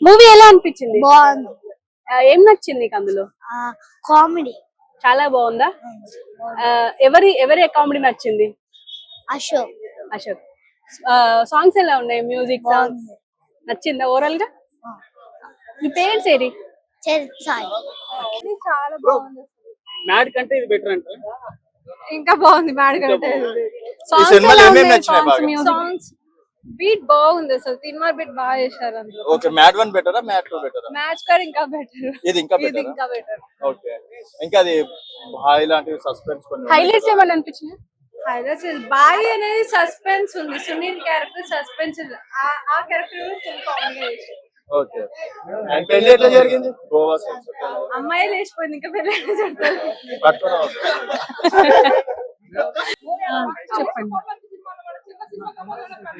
Movie ఎలా అనిపించింది? బాగుంది. ఏం నచ్చింది నీకు అందులో? కామెడీ. చాలా బాగుందా? ఎవరి ఎవరి కామెడీ నచ్చింది? అశోక్. అశోక్. సాంగ్స్ ఎలా ఉన్నాయి? మ్యూజిక్ సాంగ్స్ నచ్చిందా ఓవరాల్ గా? మీ పేరెంట్స్ ఏరి? సాయి. చాలా బాగుంది. మ్యాడ్ కంటే ఇది బెటర్ అంటే ఇంకా బాగుంది మ్యాడ్ కంటే. సాంగ్స్ బీట్ బాగుంది, అసలు సినిమా బీట్ బాగా చేశారు అందులో. ఓకే, మ్యాడ్ 1 బెటరా మ్యాడ్ 2 బెటరా? మ్యాచ్ కూడా ఇంకా బెటర్. ఇది ఇంకా బెటర్. ఓకే, ఇంకా అది బాయ్ లాంటి సస్పెన్స్ కొన్ని హైలైట్స్ ఏమన్నా అనిపించినాయి? హైలైట్స్ బాయ్ అనేది సస్పెన్స్ ఉంది, సునీల్ క్యారెక్టర్ సస్పెన్స్ ఉంది. ఆ క్యారెక్టర్ ఫుల్ కామెడీ చేశారు. ఓకే, అండ్ పెళ్లి ఎట్లా జరిగింది? గోవా అమ్మాయి లేచిపోయింది, ఇంకా పెళ్లి చెప్తారు. చెప్పండి.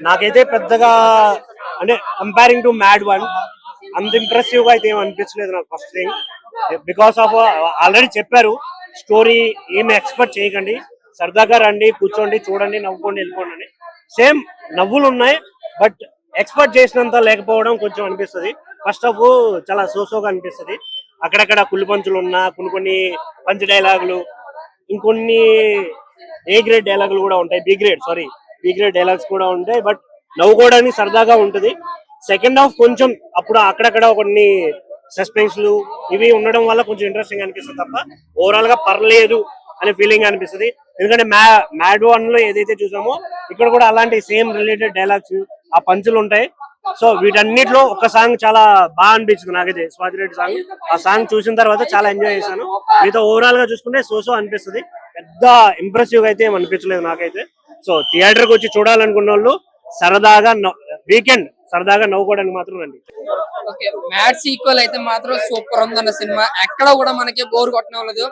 నాకైతే పెద్దగా అంటే కంపేరింగ్ టు మ్యాడ్ 1 అంత ఇంప్రెసివ్ గా అయితే ఏం అనిపించలేదు నాకు. First thing because of already చెప్పారు, స్టోరీ ఏమి ఎక్స్పెక్ట్ చేయకండి, సరదాగా రండి, కూర్చోండి, చూడండి, నవ్వుకోండి, వెళ్ళిపోండి అని. సేమ్ నవ్వులు ఉన్నాయి, బట్ ఎక్స్పెక్ట్ చేసినంత లేకపోవడం కొంచెం అనిపిస్తుంది. ఫస్ట్ హాఫ్ చాలా సోసోగా అనిపిస్తుంది. అక్కడక్కడ కుళ్ళు పంచులు ఉన్నా, కొన్ని పంచ్ డైలాగులు, ఇంకొన్ని ఏ గ్రేడ్ డైలాగులు కూడా ఉంటాయి, బి గ్రేడ్ డైలాగ్స్ కూడా ఉంటాయి. బట్ నవ్వుకోవడానికి సరదాగా ఉంటుంది. సెకండ్ హాఫ్ కొంచెం అప్పుడు అక్కడక్కడ కొన్ని సస్పెన్స్లు ఇవి ఉండడం వల్ల కొంచెం ఇంట్రెస్టింగ్ అనిపిస్తుంది తప్ప ఓవరాల్ గా పర్లేదు అనే ఫీలింగ్ అనిపిస్తుంది. ఎందుకంటే మ్యాడ్ 1 లో ఏదైతే చూసామో ఇక్కడ కూడా అలాంటి సేమ్ రిలేటెడ్ డైలాగ్స్, ఆ పంచులు ఉంటాయి. సో వీటన్నిటిలో ఒక సాంగ్ చాలా బాగా అనిపించింది నాకైతే, స్వాతిరెడ్డి సాంగ్. ఆ సాంగ్ చూసిన తర్వాత చాలా ఎంజాయ్ చేశాను. మీతో ఓవరాల్ గా చూసుకుంటే సోసో అనిపిస్తుంది, పెద్ద ఇంప్రెసివ్ అయితే ఏం అనిపించలేదు నాకైతే. సో థియేటర్ కి వచ్చి చూడాలనుకున్న వాళ్ళు సరదాగా వీకెండ్ సరదాగా నవ్వుకోవడానికి మాత్రం రండి. ఓకే, మ్యాడ్ సీక్వెల్ అయితే మాత్రం సూపర్ ఉందన్న సినిమా. ఎక్కడ కూడా మనకి బోర్ కొట్టనవ్వలేదు.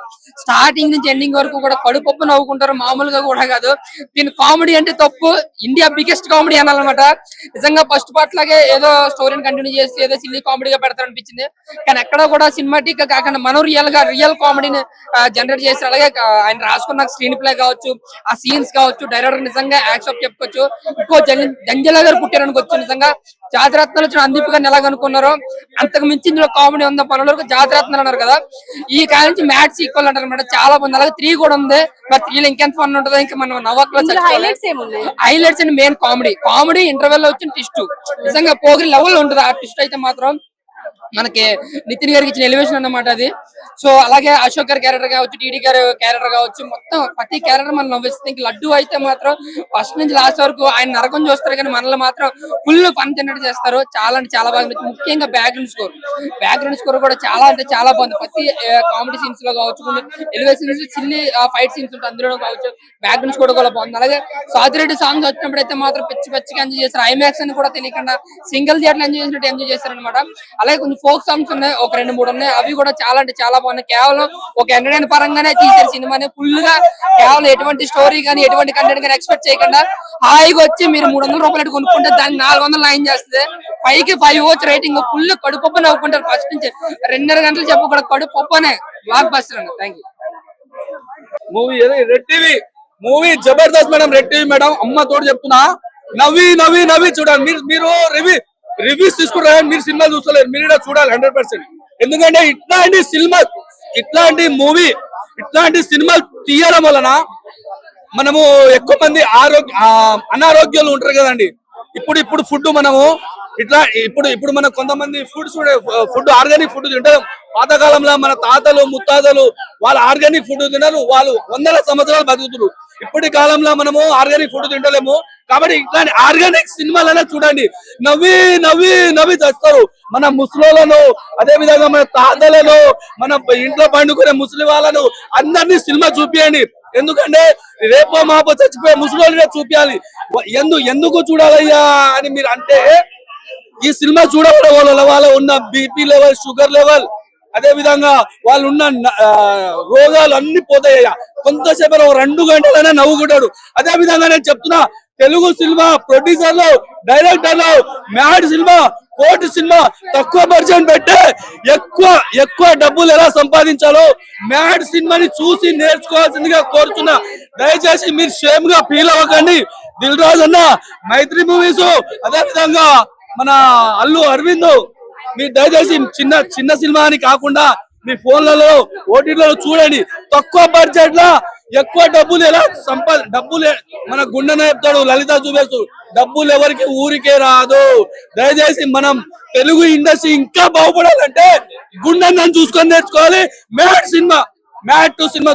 స్టార్టింగ్ నుంచి ఎండింగ్ వరకు కూడా కడుపప్పు నవ్వుకుంటారు, మామూలుగా కూడా కాదు. దీని కామెడీ అంటే తప్పు, ఇండియా బిగ్గెస్ట్ కామెడీ అనాలన్నమాట. నిజంగా ఫస్ట్ పార్ట్ లాగే ఏదో స్టోరీని కంటిన్యూ చేసి ఏదో సిల్లీ కామెడీగా పెడతారనిపించింది. కానీ ఎక్కడ కూడా సినిమాటిక్ గా కాకుండా మనం రియల్ కామెడీని జనరేట్ చేసి, అలాగే ఆయన రాసుకున్న స్క్రీన్ ప్లే కావచ్చు, ఆ సీన్స్ కావచ్చు, డైరెక్టర్ నిజంగా యాక్సెప్ట్ చెప్పుకోవచ్చు. ఇంకో జంజల గారు పుట్టారనుకోవచ్చు. నిజంగా జాతిరత్నాలు వచ్చిన అందీప్ గారిని ఎలాగ అనుకున్నారో అంతకు మించి ఇందులో కామెడీ ఉందా పనులకు. జాతిరత్నాలు అన్నారు కదా, ఈ కాలం నుంచి మ్యాడ్ సీక్వెల్ అంటారు అనమాట. చాలా బాగుంది. అలాగే 3 కూడా ఉంది. మరి 3 లో ఇంకెంత ఫన్ ఉంటుందో ఇంకా మనం నవ్వకలో. Highlights and main comedy interval లో వచ్చిన ట్విస్ట్ నిజంగా పోగిరి లెవెల్ ఉంటుంది. ఆ ట్విస్ట్ అయితే మాత్రం మనకి నితిన్ గారికి ఇచ్చిన ఎలివేషన్ అన్నమాట అది. సో అలాగే అశోక్ గారి క్యారెక్టర్ కావచ్చు, టీడీ గారి క్యారెక్టర్ కావచ్చు, మొత్తం ప్రతి క్యారెక్టర్ మనం నవ్విస్తుంది. ఇంక లడ్డు అయితే మాత్రం ఫస్ట్ నుంచి లాస్ట్ వరకు ఆయన నరకం చూస్తారు, కానీ మనల్ని మాత్రం ఫుల్ ఫన్ జనరేట్ చేస్తారు. చాలా అంటే చాలా బాగా. ముఖ్యంగా బ్యాక్గ్రౌండ్ స్కోర్ కూడా చాలా అంటే చాలా బాగుంది. ప్రతి కామెడీ సీన్స్ లో కావచ్చు, కొన్ని ఎలివేషన్స్, చిల్లి ఫైట్ సీన్స్ ఉంటాయి అందులో కావచ్చు, బ్యాక్గ్రౌండ్ స్కోర్ కూడా బాగుంది. అలాగే స్వాతిరెడ్డి సాంగ్స్ వచ్చినప్పుడు అయితే మాత్రం పిచ్చిగా ఎంజాయ్ చేస్తారు. ఐమాక్స్ అని కూడా తెలియకుండా సింగిల్ థియేటర్ ఎంజాయ్ చేస్తారు అనమాట. అలాగే కొంచెం ఫోక్ సాంగ్స్ ఉన్నాయి, ఒక 2-3 ఉన్నాయి. అవి కూడా చాలా అంటే చాలా బాగున్నాయి. కేవలం ఒక ఎంటర్టైన్ పరంగానే తీసే సినిమాని ఫుల్ గా కేవలం ఎటువంటి స్టోరీ కానీ ఎటువంటి కంటెంట్ కానీ ఎక్స్పెక్ట్ చేయకుండా హాయిగా వచ్చి మీరు 300 రూపాయలు కొనుక్కుంటే దాన్ని 400 9 చేస్తుంది. 5కి 5 వచ్చి రేటింగ్. ఫుల్ కడుపప్పు నవ్వుకుంటారు. ఫస్ట్ నుంచి 2.5 గంటలు చెప్పకూడదు, కడుపప్పునే బ్లాక్ బస్టర్ అండి. Thank you. Movie red TV movie Jabardasth madam. Red TV madam, అమ్మ తోడు చెప్తున్నా, నవ్వి చూడండి. మీరు రివ్యూస్ తీసుకుంటారు, మీరు సినిమా చూస్తలేరు, మీరు చూడాలి 100%. ఎందుకంటే ఇట్లాంటి మూవీ, ఇట్లాంటి సినిమా తీయడం వలన మనము ఎక్కువ మంది అనారోగ్యాలు ఉంటారు కదండి. ఇప్పుడు ఫుడ్ మనము ఇప్పుడు మన కొంతమంది ఫుడ్ ఆర్గానిక్ ఫుడ్ తింటారు. పాతకాలంలో మన తాతలు ముత్తాతలు వాళ్ళు ఆర్గానిక్ ఫుడ్ తినరు, వాళ్ళు 100 సంవత్సరాలు బతుకుతారు. ఇప్పటి కాలంలో మనము ఆర్గానిక్ ఫుడ్ తింటలేము. కాబట్టి ఇట్లాంటి ఆర్గానిక్ సినిమాలనే చూడండి, నవ్వి తెస్తారు. మన ముసలోళ్ళను, అదే విధంగా మన తాతలను, మన ఇంట్లో పండుకునే ముసలి వాళ్ళను అందరినీ సినిమా చూపియండి. ఎందుకంటే రేపో మాపో చచ్చిపోయే ముసలోళ్ళనే చూపించాలి. ఎందుకు చూడాలయ్యా అని మీరు అంటే, ఈ సినిమా చూడడం వల్ల వాళ్ళ ఉన్న బీపీ లెవెల్, షుగర్ లెవెల్, అదే విధంగా వాళ్ళు ఉన్న రోగాలు అన్ని పోతాయ్యా. కొంతసేపు 2 గంటలైనా నవ్వుకుంటాడు. అదే విధంగా నేను చెప్తున్నా, తెలుగు సినిమా ప్రొడ్యూసర్లు, డైరెక్టర్లు మ్యాడ్ సినిమా, కోటి సినిమా తక్కువ బడ్జెట్ పెట్టే ఎక్కువ డబ్బులు ఎలా సంపాదించాలో మ్యాడ్ సినిమాని చూసి నేర్చుకోవాల్సిందిగా కోరుతున్నా. దయచేసి మీరు షేమ్ గా ఫీల్ అవ్వకండి. దిల్ రాజు అన్న, మైత్రి మూవీస్, అదే విధంగా మన అల్లు అరవింద్, మీరు దయచేసి చిన్న సినిమా అని కాకుండా మీ ఫోన్లలో ఓటీటీలలో చూడండి. తక్కువ బడ్జెట్ లో ఎక్కువ డబ్బులు ఎలా డబ్బులు మన గుండెనే చెప్తాడు లలిత చూపేస్తూ, డబ్బులు ఎవరికి ఊరికే రాదు. దయచేసి మనం తెలుగు ఇండస్ట్రీ ఇంకా బాగుపడాలంటే గుండెని చూసుకొని నేర్చుకోవాలి. మ్యాట్ 2 సినిమా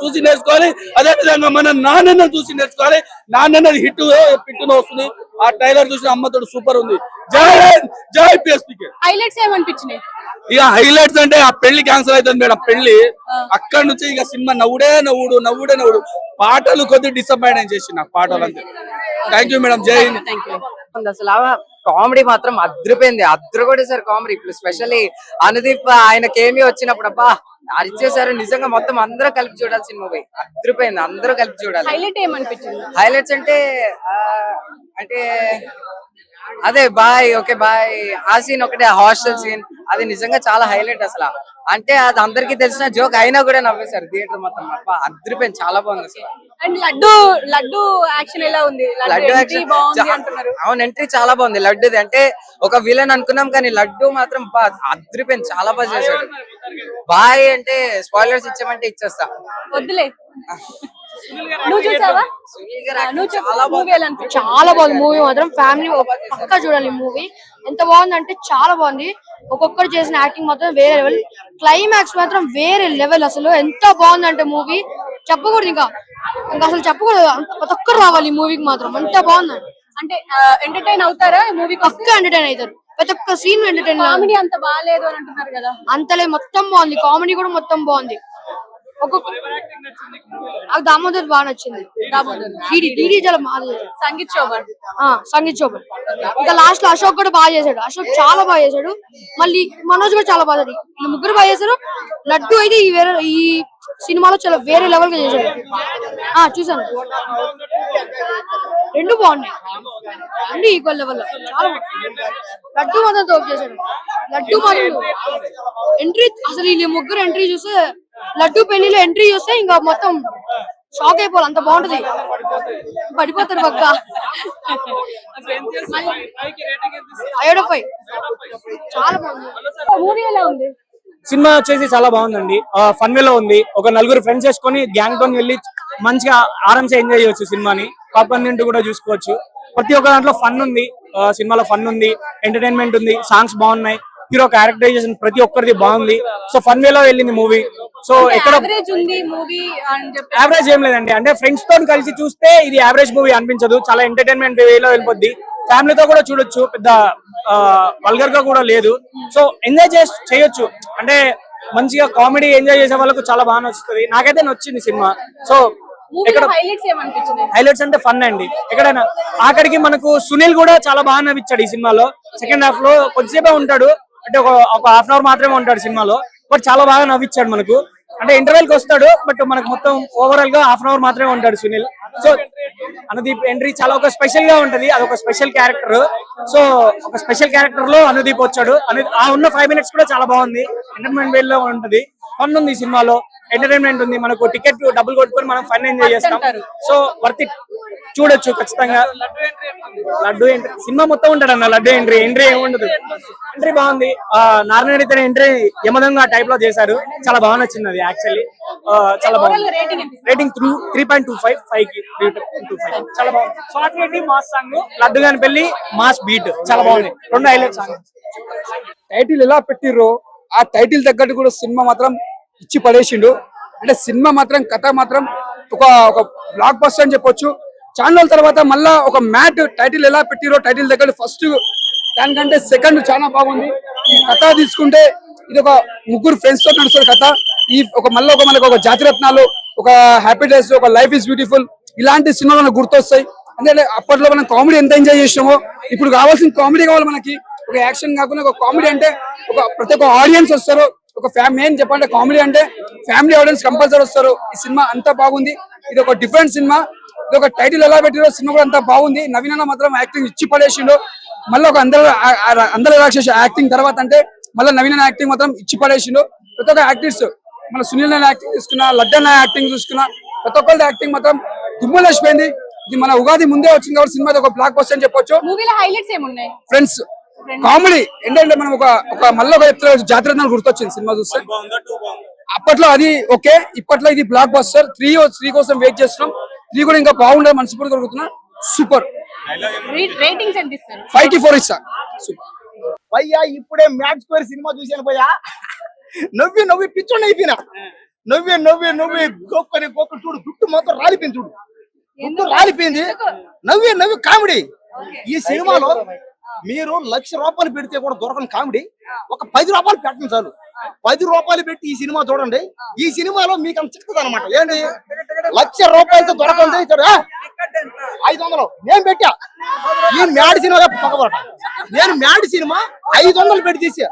చూసి నేర్చుకోవాలి. అదే విధంగా మన నాన్నని చూసి నేర్చుకోవాలి. నాన్నది హిట్ పిట్టులో వస్తుంది. ఆ ట్రైలర్ చూసిన అమ్మతోడు సూపర్ ఉంది. జై హింద్, జై పిఎస్పీకే. హైలైట్స్ ఏమనిపించినాయి? ఇక హైలైట్స్ అంటే ఆ పెళ్లి క్యాన్సిల్ అవుతుంది మేడం. పెళ్లి అక్కడి నుంచి ఇక సినిమా నవ్వుడే నవ్వుడు. పాటలు కొద్దిగా డిసప్పాయింట్ చేసి నాకు పాటలు అంతే. Thank you madam. జై హింద్. అసలు కామెడీ మాత్రం అద్దరు కూడా సార్ కామెడీ. ఇప్పుడు స్పెషల్లీ అనుదీప్ ఆయన కేమీ వచ్చినప్పుడు అబ్బా అరిచేసారు నిజంగా. మొత్తం అందరూ కలిపి చూడాల్సిన మూవీ. అద్దరిపోయింది, అందరూ కలిపి చూడాలి. హైలైట్ ఏమనిపించింది? హైలైట్స్ అంటే అదే బాయ్ ఓకే బాయ్ ఆ సీన్ ఒకటే, హాస్టల్ సీన్ అది నిజంగా చాలా హైలైట్ అసలు. అంటే అది అందరికీ తెలిసిన జోక్ అయినా కూడా నవ్వేశారు థియేటర్ మొత్తం. అద్దరిపోయింది, చాలా బాగుంది అసలు. అండ్ లడ్డు యాక్షన్ ఎలా ఉంది? లడ్డు అవును, ఎంట్రీ చాలా బాగుంది లడ్డుది. అంటే ఒక విలన్ అనుకున్నాం కానీ లడ్డు మాత్రం అద్దరిపోయింది, చాలా బాగా చేశాడు. బాయ్ అంటే స్పాయిలర్స్ ఇచ్చామంటే ఇచ్చేస్తా. వద్దులే. నువ్వు చూసావా? చాలా బాగుంది మూవీ మాత్రం. ఫ్యామిలీ పక్కా చూడాలి మూవీ. ఎంత బాగుంది అంటే చాలా బాగుంది. ఒక్కొక్కరు చేసిన యాక్టింగ్ మాత్రం వేరే లెవెల్. క్లైమాక్స్ మాత్రం వేరే లెవెల్. అసలు ఎంత బాగుంది అంటే మూవీ చెప్పకూడదు. ఇంకా అసలు చెప్పకూడదు. ప్రతి ఒక్కరు రావాలి ఈ మూవీకి మాత్రం. అంత బాగుంది. అంటే ఎంటర్టైన్ అవుతారా మూవీ? పక్కా ఎంటర్టైన్ అవుతారు. ప్రతి ఒక్క సీన్ ఎంటర్టైన్. కామెడీ అంత బాగాలేదు అని అంటున్నారు కదా? అంతలే, మొత్తం బాగుంది. కామెడీ కూడా మొత్తం బాగుంది. దామోదర్ బాగా నచ్చింది. చాలా బాగా సంగీత్ శోభన్. ఇంకా లాస్ట్ లో అశోక్ కూడా బాగా చేశాడు. అశోక్ చాలా బాగా చేశాడు. మళ్ళీ మనోజ్ కూడా చాలా బాగా చేశాడు. ఈ ముగ్గురు బాగా చేశారు. లడ్డు అయితే ఈ సినిమాలో చాలా వేరే లెవెల్ గా చేశాడు. చూసాను, రెండు బాగున్నాయి. రెండు ఈక్వల్ లెవెల్ లో చాలా. లడ్డు మాత్రం తోపు చేశాడు. లడ్డు మాత్రం ఎంట్రీ అసలు ఈ ముగ్గురు ఎంట్రీ చూస్తే, లడ్డు పెళ్లిలో ఎంట్రీ చూస్తే ఇంకా మొత్తం షాక్ అయిపోవాలి. అంత బాగుంటది, పడిపోతారు పక్క. 5/5 చాలా బాగుంది. మూవీ ఎలా ఉంది? సినిమా వచ్చేసి చాలా బాగుందండి. ఫన్ వేలో ఉంది. ఒక నలుగురు ఫ్రెండ్స్ వేసుకొని గ్యాంగ్ తో వెళ్ళి మంచిగా ఆరాంసే ఎంజాయ్ చేయొచ్చు సినిమాని. పాప్కార్న్ తింటూ కూడా చూసుకోవచ్చు. ప్రతి ఒక్క దాంట్లో ఫన్ ఉంది. సినిమాలో ఫన్ ఉంది, ఎంటర్టైన్మెంట్ ఉంది, సాంగ్స్ బాగున్నాయి, హీరో క్యారెక్టరైజేషన్ ప్రతి ఒక్కరిది బాగుంది. సో ఫన్ వేలో వెళ్ళింది మూవీ. సో ఎక్కడ యావరేజ్ ఏం లేదండి. అంటే ఫ్రెండ్స్ తో కలిసి చూస్తే ఇది యావరేజ్ మూవీ అనిపించదు. చాలా ఎంటర్టైన్మెంట్ వేలో వెళ్ళిపోద్ది. ఫ్యామిలీతో కూడా చూడొచ్చు. పెద్ద వల్గర్ గా కూడా లేదు. సో ఎంజాయ్ చేయొచ్చు. అంటే మంచిగా కామెడీ ఎంజాయ్ చేసే వాళ్ళకు చాలా బాగా నచ్చుతుంది. నాకైతే నచ్చింది సినిమా. సో ఇక్కడ హైలైట్స్ అంటే ఫన్ అండి. ఎక్కడైనా ఆఖరికి మనకు సునీల్ కూడా చాలా బాగా నవ్వించాడు ఈ సినిమాలో. సెకండ్ హాఫ్ లో కొద్దిసేపే ఉంటాడు, అంటే ఒక హాఫ్ అన్ అవర్ మాత్రమే ఉంటాడు సినిమాలో. బట్ చాలా బాగా నవ్వించాడు మనకు. అంటే ఇంటర్వెల్ కి వస్తాడు, బట్ మనకు మొత్తం ఓవరాల్ గా హాఫ్ అన్ అవర్ మాత్రమే ఉంటాడు సునీల్. సో అనుదీప్ ఎంట్రీ చాలా ఒక స్పెషల్ గా ఉంటది. అదొక స్పెషల్ క్యారెక్టర్. సో ఒక స్పెషల్ క్యారెక్టర్ లో అనుదీప్ వచ్చాడు. ఆ ఉన్న 5 minutes కూడా చాలా బాగుంది. ఎంటర్టైన్మెంట్ వేలో ఉంటది. ఫన్ ఉంది సినిమాలో, ఎంటర్టైన్మెంట్ ఉంది. మనకు టికెట్ డబ్బులు కొట్టుకొని మనం ఫన్ ఎంజాయ్ చేస్తాం. సో వర్త్ ఇట్, చూడొచ్చు ఖచ్చితంగా. లడ్డు ఎంట్రీ సినిమా మొత్తం ఉంటాడు అన్న. లడ్డు ఎంట్రీ ఏముండదు. ఎంట్రీ బాగుంది. నారాయణ తన ఎంట్రీ యమదంగా టైప్ లో చేశారు. చాలా బాగా నచ్చింది అది యాక్చువల్లీ. చాలా బాగుంది. రేటింగ్ 3.25 5కి 3.25 చాలా బాగుంది. Short Reddy mass song, laddu గాని పెళ్లి మాస్ బీట్ చాలా బాగుంది. 2 హైలైట్ సాంగ్. టైటిల్ ఎలా పెట్టిర్రో ఆ టైటిల్ తగ్గట్టు కూడా సినిమా మాత్రం ఇచ్చి పడేసిండు. అంటే సినిమా మాత్రం కథ మాత్రం ఒక బ్లాక్ బస్టర్ అని చెప్పొచ్చు. ఛానల్ తర్వాత మళ్ళా ఒక మ్యాట్ టైటిల్ ఎలా పెట్టిరో టైటిల్ దగ్గర ఫస్ట్ దానికంటే సెకండ్ చాలా బాగుంది. ఈ కథ తీసుకుంటే ఇది ఒక ముగ్గురు ఫ్రెండ్స్ తో నడుస్తుంది కథ. ఈ మనకు ఒక జాతిరత్నాలు, ఒక హ్యాపీ డేస్, ఒక లైఫ్ ఇస్ బ్యూటిఫుల్ ఇలాంటి సినిమాలు మనకు గుర్తొస్తాయి. అంటే అప్పట్లో మనం కామెడీ ఎంత ఎంజాయ్ చేసినామో ఇప్పుడు కావాల్సిన కామెడీ కావాలి మనకి. ఒక యాక్షన్ కాకుండా ఒక కామెడీ అంటే ప్రతి ఒక్క ఆడియన్స్ వస్తారు. ఒక మెయిన్ చెప్పాలంటే కామెడీ అంటే ఫ్యామిలీ ఆడియన్స్ కంపల్సరీ వస్తారు. ఈ సినిమా అంతా బాగుంది. ఇది ఒక డిఫరెంట్ సినిమా. ఇది ఒక టైటిల్ ఎలా పెట్టిరో సినిమా కూడా అంతా బాగుంది. నవీన మాత్రం యాక్టింగ్ ఇచ్చి పడేసిండు. మళ్ళీ ఒక అందరూ రాక్షస యాక్టింగ్ తర్వాత అంటే మళ్ళీ నవీన యాక్టింగ్ మాత్రం ఇచ్చి పడేసిండు. ప్రతి ఒక్క యాక్టర్స్ మన సునీల్ యాక్టింగ్ చూసుకున్నా, లడ్డన్న యాక్టింగ్ చూసుకున్నా, ప్రతి ఒక్కరి యాక్టింగ్ మాత్రం దుమ్ములేసిపోయింది. ఇది మన ఉగాది ముందే వచ్చింది కాబట్టి సినిమా ఒక బ్లాక్ బస్టర్ అని చెప్పొచ్చు. మూవీలో హైలైట్స్ ఏమున్నాయి? ఫ్రెండ్స్ కామెడీ ఏంటంటే మనం ఒక మళ్ళీ ఒక ఎత్తులో జాతర గుర్తొచ్చింది సినిమా చూస్తే. అప్పట్లో అది ఓకే, ఇప్పట్లో ఇది బ్లాక్ బస్టర్. 3 కోసం వెయిట్ చేస్తున్నాం. 3 కూడా ఇంకా బాగుండదు, మనస్ఫూర్తిగా కోరుకుంటున్నా. సూపర్. రేటింగ్స్ ఎంత ఇస్తారు? 5 కి 4 ఇస్తా. సూపర్ భయ్యా ఇప్పుడే మ్యాచ్ స్క్వేర్ సినిమా చూశాను భయ్యా. నవ్వి పిచ్చోండి అయిపోయినా. నవ్వి గొప్పని చూడు, గుట్టు మొత్తం రాలిపోయింది. చూడు గుట్టు రాలిపోయింది. నవ్వి కామెడీ. ఈ సినిమాలో మీరు 1,00,000 రూపాయలు పెడితే కూడా దొరకని కామెడీ ఒక 10 రూపాయలు పెట్టండి చాలు. 10 రూపాయలు పెట్టి ఈ సినిమా చూడండి. ఈ సినిమాలో మీకు అంత చిక్కదు అనమాట. ఏంటి 1,00,000 రూపాయలతో దొరకండి. 500 నేను పెట్టా. ఈ మ్యాడ్ సినిమా పక్కబడ. నేను మ్యాడ్ సినిమా 500 పెట్టి తీసా.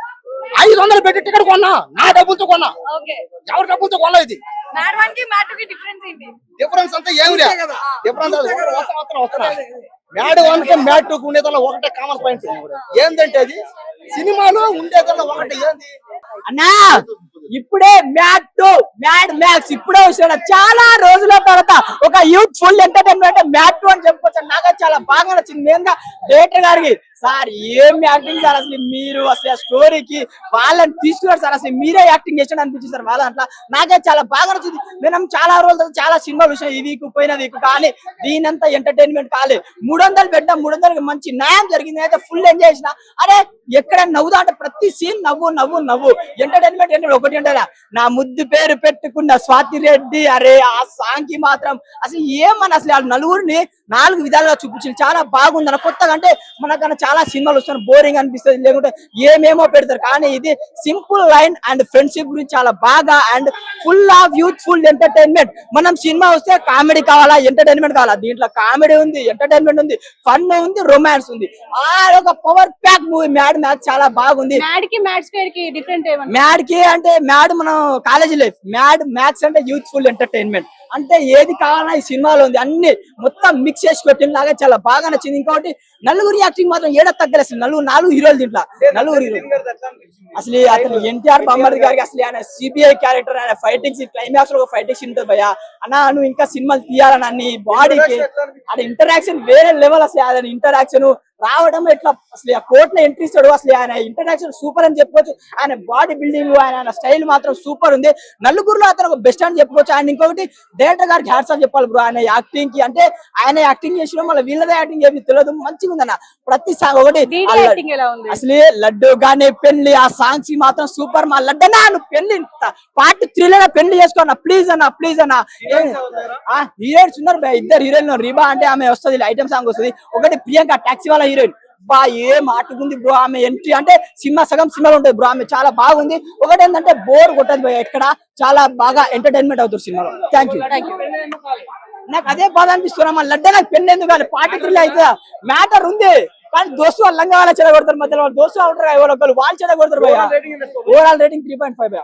500 పెట్టి టికెట్ కొన్నా. నా డబ్బులతో కొన్నా. ఎవరి డబ్బులతో కొన్నా. ఇది డిఫరెన్స్ అంతా ఏమి డిఫరెన్స్ వస్తున్నా. మ్యాడ్ 1 కి మ్యాడ్ 2 కి ఉండేదల్లా ఒకటే కామన్ పాయింట్ ఏంటంటే అది సినిమాలో ఉండేదల్లా ఒకటే ఏంది అన్నా. ఇప్పుడే మ్యాడ్ 2 మ్యాడ్ మ్యాక్స్ ఇప్పుడే వచ్చాడు. చాలా రోజుల తర్వాత ఒక యూత్ ఫుల్ ఎంటర్టైన్మెంట్ మ్యాడ్ 2 అని చెప్పుకోవచ్చు. నాకు చాలా బాగా నచ్చింది. మెయిన్గా డైరెక్టర్ గారికి సార్ ఏం యాక్టింగ్ సార్. అసలు మీరు అసలు ఆ స్టోరీకి వాళ్ళని తీసుకున్నారు సార్. అసలు మీరే యాక్టింగ్ చేసాడు అనిపించింది సార్ వాళ్ళ దాంట్లో. నాకే చాలా బాగా నచ్చింది. మనం చాలా రోజుల చాలా సినిమాలు చూసాం. ఈ వీక్ పోయిన వీక్ కానీ దీనంతా ఎంటర్టైన్మెంట్ కాలే. 300 పెట్టా. 300కి మంచి న్యాయం జరిగింది. అయితే ఫుల్ ఎంజాయ్ చేసిన. అరే ఎక్కడ నవ్వుదా అంటే ప్రతి సీన్ నవ్వు ఎంటర్టైన్మెంట్ ఏంటంటే ఒకటి ఉంటారా. నా ముద్దు పేరు పెట్టుకున్న స్వాతి రెడ్డి. అరే ఆ సాంగ్ కి మాత్రం అసలు ఏమని అసలు వాళ్ళ నలుగురిని 4 విధాలుగా చూపించింది. చాలా బాగుంది అన్న. కొత్తగా అంటే మనకన్నా చాలా సినిమాలు వస్తాను బోరింగ్ అనిపిస్తుంది, లేకుంటే ఏమేమో పెడతారు. కానీ ఇది సింపుల్ లైన్ అండ్ ఫ్రెండ్షిప్ గురించి చాలా బాగా and full of youthful entertainment. మనం సినిమా వస్తే కామెడీ కావాలా, ఎంటర్టైన్మెంట్ కావాలా. దీంట్లో కామెడీ ఉంది, ఎంటర్టైన్మెంట్ ఉంది, ఫన్ ఉంది, రొమాన్స్ ఉంది. ఆ ఒక power pack movie mad match చాలా బాగుంది. మ్యాడ్ కి మ్యాడ్ స్క్వేర్ కి డిఫరెంట్ ఏమన్నా? మ్యాడ్ కి అంటే మ్యాడ్ మనం కాలేజీ లైఫ్, మ్యాడ్ మ్యాక్స్ అంటే యూత్ఫుల్ ఎంటర్టైన్మెంట్. అంటే ఏది కావాలన్నా ఈ సినిమాలో ఉంది. అన్ని మొత్తం మిక్స్ చేసి పెట్టిన లాగా చాలా బాగా నచ్చింది. ఇంకోటి నలుగురి యాక్టింగ్ మాత్రం ఏడ తగ్గలేదు. 4 హీరోలు దీంట్లో. 4 హీరోలు అసలు అతను ఎన్టీఆర్ బొమ్మడి గారికి అసలు ఆయన సిబిఐ క్యారెక్టర్, ఆయన ఫైటింగ్స్ క్లైమాక్స్ లో ఒక ఫైటింగ్స్ ఉంటుంది భయ్యా. అన్నా నువ్వు ఇంకా సినిమాలు తీయాలని అన్ని బాడీకి అది ఇంటరాక్షన్ వేరే లెవెల్. అసలు ఆయన ఇంటరాక్షన్ రావడం ఎట్లా అసలు ఆ కోర్టులో ఎంట్రీ ఇస్తాడు. అసలు ఆయన ఇంటరాక్షన్ సూపర్ అని చెప్పుకోవచ్చు. ఆయన బాడీ బిల్డింగ్, ఆయన స్టైల్ మాత్రం సూపర్ ఉంది. నలుగురులో అతను ఒక బెస్ట్ అని చెప్పుకోవచ్చు. ఆయన ఇంకొకటి డైరెక్టర్ గారికి హ్యాట్స్ ఆఫ్ చెప్పాలి బ్రో. ఆయన యాక్టింగ్ కి అంటే ఆయన యాక్టింగ్ చేసిన మళ్ళీ వీళ్ళదే యాక్టింగ్ ఏమి తెలియదు, మంచిగా ఉందన్న. ప్రతి సాంగ్ ఒకటి అసలు లడ్డు గానీ పెళ్లి ఆ సాంగ్స్ కి మాత్రం సూపర్. మా లడ్డనా నువ్వు పెళ్లి పార్ట్ 3 పెళ్లి చేసుకో ప్లీజ్ అన్న హీరోయిన్స్ ఉన్నారు 2 హీరోయిన్. రీబా అంటే ఆమె వస్తుంది, ఐటమ్ సాంగ్ వస్తుంది. ఒకటి ప్రియాంక టాక్సీ వాళ్ళ హీరోయిన్. బా ఏం ఆటకుంది బ్రో ఆమె ఎంట్రీ. అంటే సినిమా సగం సినిమాలో ఉంటుంది బ్రో. ఆమె చాలా బాగుంది. ఒకటి ఏంటంటే బోర్ కొట్టదు భయ ఎక్కడ. చాలా బాగా ఎంటర్టైన్మెంట్ అవుతుంది సినిమాలో. Thank you. నాకు అదే బాధ అనిపిస్తున్నా. మా లడ్డ నాకు పెళ్లి ఎందుకు కానీ పార్ట్ 3 అయితే మ్యాటర్ ఉంది. కానీ దోస్తు వాళ్ళు లంగా వాళ్ళ చెడగొడతారు. మధ్యలో వాళ్ళు దోస్తు ఉంటారు, వాళ్ళు చెడగొడతారు భయ. Overall rating 3.5.